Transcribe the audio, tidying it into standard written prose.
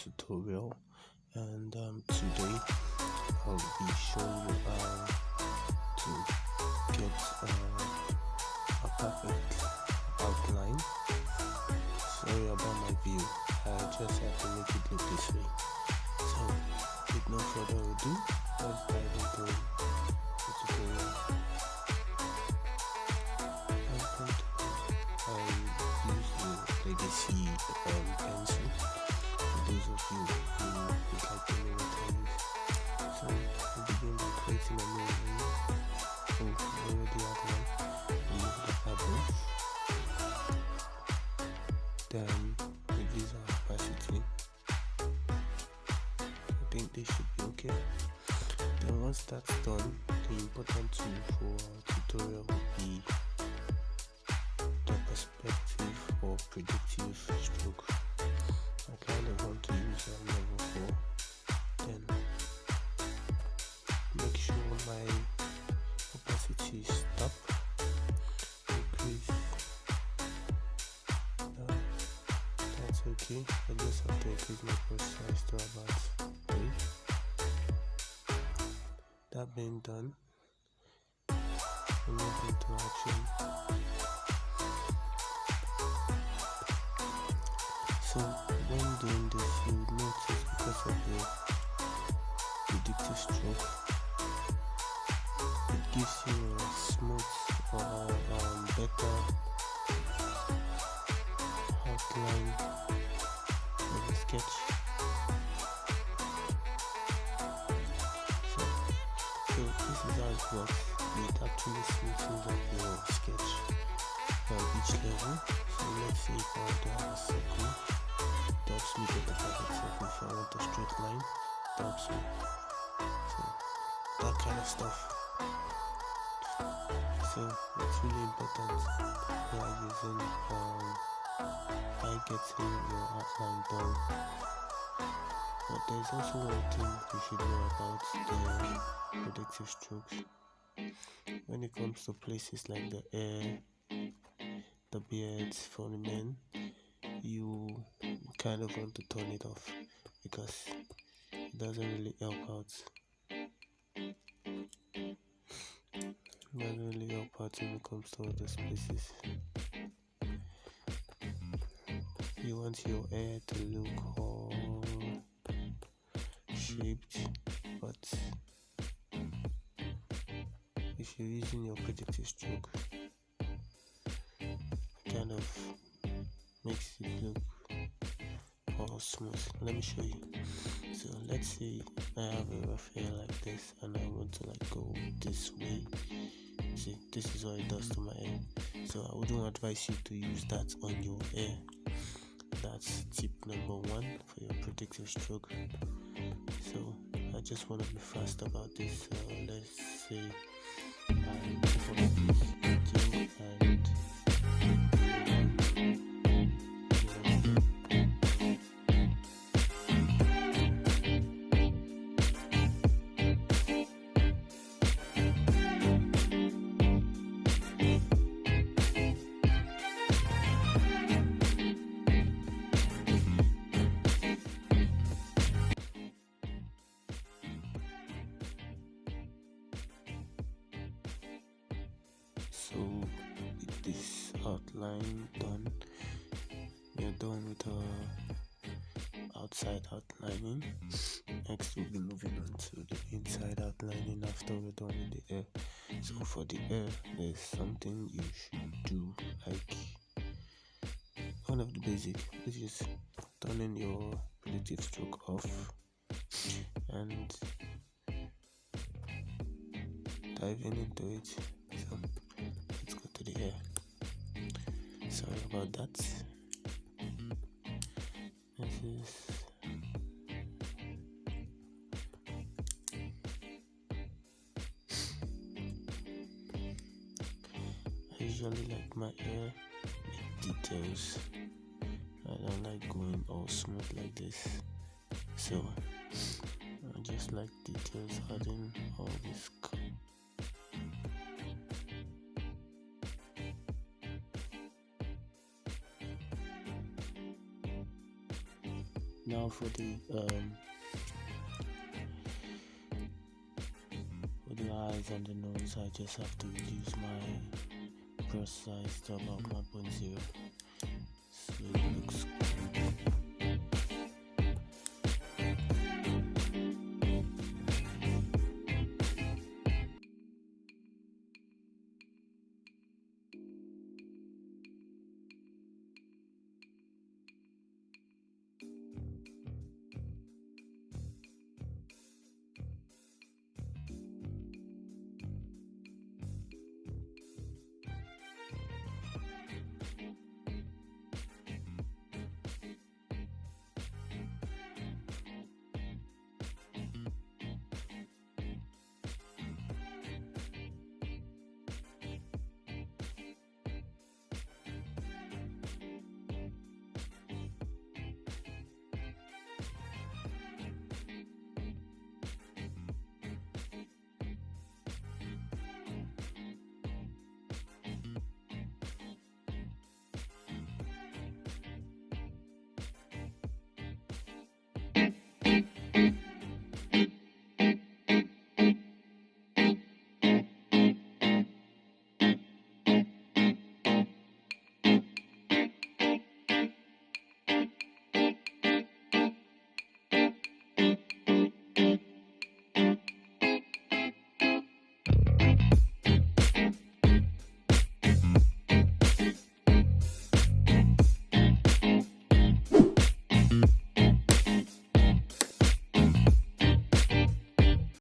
tutorial, and today I'll be showing you how to get a perfect outline. Sorry about my view, I just had to make it look this way. So with no further ado, let's dive into the tutorial. I use the legacy pencil for those of you who would like to know what I use. So we begin by creating a new layer. I already have one. Remove the fabric. Then reduce our opacity. I think this should be okay. Then once that's done, the important tool for our tutorial will be the perspective or predictive stroke. I kind of want to use that level 4. Then make sure my opacity is stop. Increase. That's okay. I just have to increase my brush size to about 3. That being done, we move into action. So when doing this, you would notice because of the predictive stroke, it gives you a smooth or better outline of the sketch. So this is how it works. It actually smoothens up your sketch at each level. So let's say if I want to have a circle, it helps me get a perfect circle. If I want a straight line, it helps me. So that kind of stuff. So it's really important when using by getting your outline done. But there's also one thing you should know about the predictive strokes. When it comes to places like the hair, the beards for the men, you kind of want to turn it off because it doesn't really help out. It doesn't really help out when it comes to all those places. You want your hair to look all shaped, but if you're using your predictive stroke, it kind of makes it look all smooth. Let me show you. So let's say I have a rough hair like this and I want to like go this way. See, this is what it does to my hair. So I wouldn't advise you to use that on your hair. That's tip number 1 for your predictive stroke. So I just want to be fast about this. Let's say I follow this thing and so with this outline done, we are done with our outside outlining. Next we'll be moving on to the inside outlining after we're done with the hair. So for the hair, there's something you should do, like one of the basic, which is turning your predictive stroke off and diving into it. So let's go to the hair. Sorry about that. This is I usually like my hair with details. I don't like going all smooth like this. So I just like details, adding all this Now for the eyes and the nose, I just have to reduce my brush size to about 1.0, so it looks